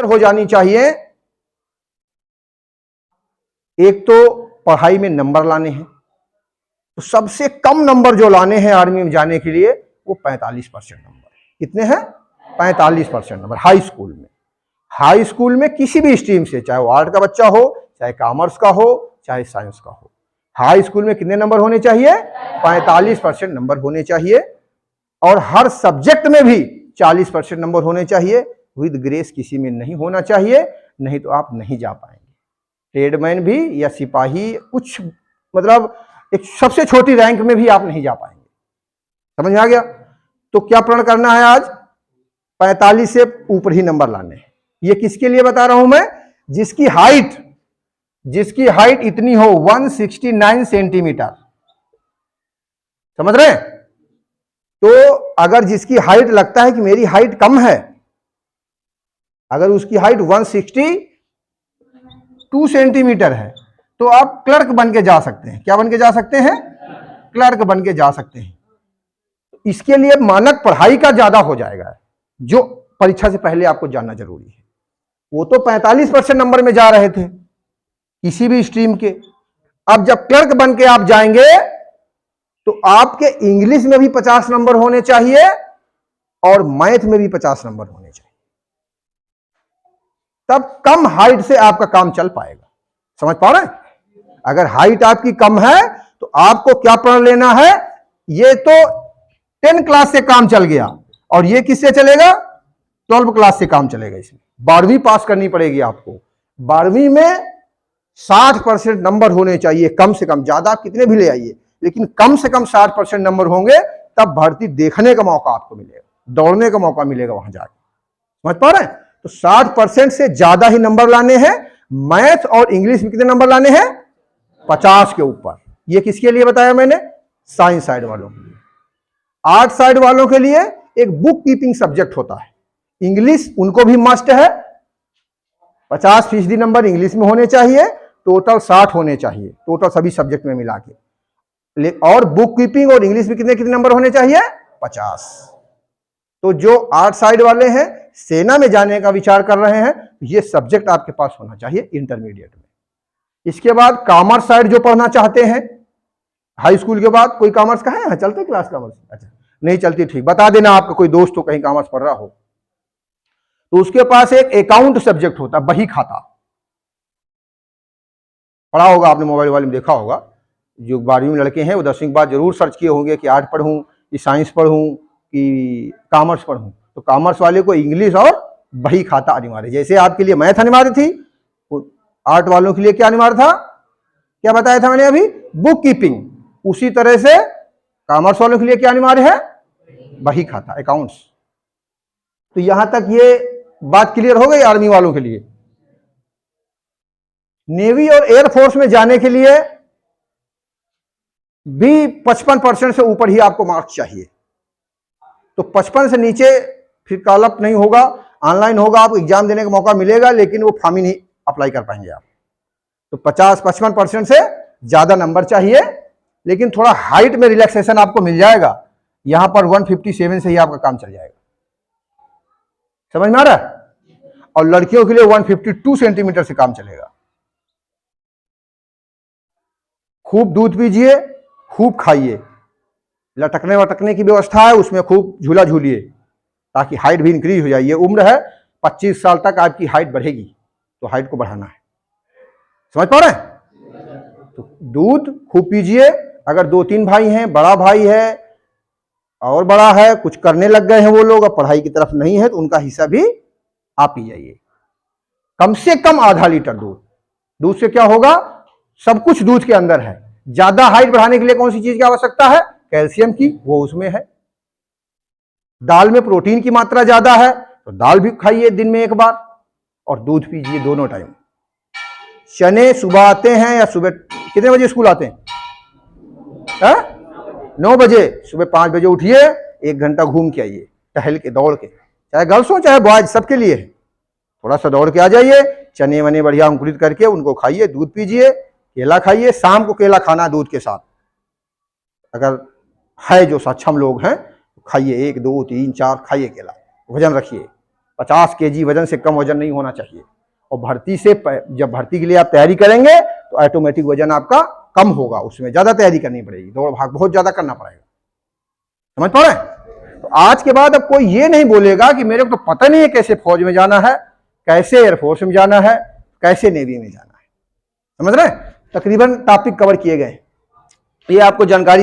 हो जानी चाहिए। एक तो पढ़ाई में नंबर लाने हैं, तो सबसे कम नंबर जो लाने हैं आर्मी में जाने के लिए वो 45% नंबर। कितने हैं? 45% नंबर हाई स्कूल में। हाई स्कूल में किसी भी स्ट्रीम से, चाहे वो आर्ट का बच्चा हो, चाहे कॉमर्स का हो, चाहे साइंस का हो, हाई स्कूल में कितने नंबर होने चाहिए? 45% नंबर होने चाहिए। और हर सब्जेक्ट में भी 40% नंबर होने चाहिए। विद ग्रेस किसी में नहीं होना चाहिए, नहीं तो आप नहीं जा पाएंगे। ट्रेडमैन भी या सिपाही, कुछ मतलब एक सबसे छोटी रैंक में भी आप नहीं जा पाएंगे। समझ में आ गया? तो क्या प्रण करना है आज? 45 से ऊपर ही नंबर लाने हैं। ये किसके लिए बता रहा हूं मैं? जिसकी हाइट इतनी हो 169 सेंटीमीटर। समझ रहे हैं? तो अगर जिसकी हाइट लगता है कि मेरी हाइट कम है, अगर उसकी हाइट 162 सेंटीमीटर है, तो आप क्लर्क बन के जा सकते हैं। क्या बन के जा सकते हैं? क्लर्क बन के जा सकते हैं। इसके लिए मानक पढ़ाई का ज्यादा हो जाएगा, जो परीक्षा से पहले आपको जानना जरूरी है। वो तो 45% नंबर में जा रहे थे किसी भी स्ट्रीम के। अब जब क्लर्क बन के आप जाएंगे तो आपके इंग्लिश में भी 50 नंबर होने चाहिए और मैथ में भी 50 नंबर होने चाहिए। तब कम हाइट से आपका काम चल पाएगा। समझ पा रहे हैं? अगर हाइट आपकी कम है तो आपको क्या प्रण लेना है? ये तो 10 क्लास से काम चल गया, और ये किससे चलेगा? 12 क्लास से काम चलेगा। इसमें 12वीं पास करनी पड़ेगी आपको। 12वीं में 60% नंबर होने चाहिए कम से कम। ज्यादा कितने भी ले आइए, लेकिन कम से कम 60% नंबर होंगे, तब भर्ती देखने का मौका आपको मिलेगा, दौड़ने का मौका मिलेगा वहां जाके। समझ पा रहे हैं? तो 60% से ज्यादा ही नंबर लाने हैं। मैथ और इंग्लिश में कितने नंबर लाने हैं? 50 के ऊपर। ये किसके लिए बताया मैंने? साइंस साइड वालों के लिए। आर्ट साइड वालों के लिए एक बुक कीपिंग सब्जेक्ट होता है। इंग्लिश उनको भी मस्ट है। 50% नंबर इंग्लिश में होने चाहिए, टोटल 60 होने चाहिए, टोटल सभी सब्जेक्ट में मिला के। और बुक कीपिंग और इंग्लिश में कितने कितने नंबर होने चाहिए? 50। तो जो आर्ट साइड वाले हैं, सेना में जाने का विचार कर रहे हैं, ये सब्जेक्ट आपके पास होना चाहिए इंटरमीडिएट में। इसके बाद कॉमर्स साइड जो पढ़ना चाहते हैं, हाई स्कूल के बाद कोई कॉमर्स का है? चलते क्लास कॉमर्स? अच्छा, नहीं चलती, ठीक, बता देना आपका कोई दोस्त हो कहीं कॉमर्स पढ़ रहा हो, तो उसके पास एक अकाउंट सब्जेक्ट होता है, बही खाता। पढ़ा होगा आपने, मोबाइल वाले में देखा होगा। जो 12वीं में लड़के हैं वो 10वीं के बाद जरूर सर्च किए होंगे कि आर्ट पढ़ूं कि साइंस पढ़ूं कि कॉमर्स पढ़ूं। तो कॉमर्स वाले को इंग्लिश और बही खाता अनिवार्य। जैसे आपके लिए मैथ अनिवार्य थी, आर्ट वालों के लिए क्या अनिवार्य था? क्या बताया था मैंने अभी? Book keeping. उसी तरह से कॉमर्स वालों के लिए क्या अनिवार्य है? बही खाता, अकाउंट्स। तो यहां तक ये बात क्लियर हो गई आर्मी वालों के लिए। नेवी और एयरफोर्स में जाने के लिए भी 55% से ऊपर ही आपको मार्क्स चाहिए। तो 55 से नीचे फिर कॉल नहीं होगा, ऑनलाइन होगा, आपको एग्जाम देने का मौका मिलेगा, लेकिन वो फॉर्म ही नहीं अप्लाई कर पाएंगे आप। तो 55% से ज्यादा नंबर चाहिए, लेकिन थोड़ा हाइट में रिलैक्सेशन आपको मिल जाएगा। यहां पर 157 से ही आपका काम चल जाएगा। समझ में आ रहा है? और लड़कियों के लिए 152 सेंटीमीटर से काम चलेगा। खूब दूध पीजिए, खूब खाइए, लटकने वटकने की व्यवस्था है, उसमें खूब झूला झूलिए ताकि हाइट भी इंक्रीज हो जाए। ये उम्र है, 25 साल तक आपकी हाइट बढ़ेगी, तो हाइट को बढ़ाना है। समझ पा रहे हैं? तो दूध खूब पीजिए। अगर 2-3 भाई हैं, बड़ा भाई है और बड़ा है, कुछ करने लग गए हैं वो लोग, अब पढ़ाई की तरफ नहीं है, तो उनका हिस्सा भी आप पी जाइए। कम से कम आधा लीटर दूध। दूध से क्या होगा? सब कुछ दूध के अंदर है। ज्यादा हाइट बढ़ाने के लिए कौन सी चीज की आवश्यकता है? कैल्शियम की, वो उसमें है। दाल में प्रोटीन की मात्रा ज्यादा है, तो दाल भी खाइए दिन में एक बार, और दूध पीजिए दोनों टाइम। चने सुबह आते हैं या सुबह कितने बजे स्कूल आते हैं? 9 बजे। सुबह 5 बजे उठिए, 1 घंटा घूम के आइए, टहल के, दौड़ के, चाहे गर्ल्स हो चाहे बॉयज, सबके लिए है। थोड़ा सा दौड़ के आ जाइए, चने वने बढ़िया अंकुरित करके उनको खाइए, दूध पीजिए, केला खाइए। शाम को केला खाना दूध के साथ, अगर है जो सक्षम लोग हैं खाइए, 1, 2, 3, 4 खाइए केला, वजन रखिए। 50 kg वजन से कम वजन नहीं होना चाहिए। और भर्ती से जब भर्ती के लिए आप तैयारी करेंगे तो ऑटोमेटिक वजन आपका कम होगा, उसमें ज्यादा तैयारी करनी पड़ेगी, दौड़ भाग बहुत ज्यादा करना पड़ेगा। समझ पा रहे हैं? तो आज के बाद अब कोई ये नहीं बोलेगा कि मेरे को तो पता नहीं है कैसे फौज में जाना है, कैसे एयरफोर्स में जाना है, कैसे नेवी में जाना है। समझ रहे हैं? तकरीबन टॉपिक कवर किए गए, ये आपको जानकारी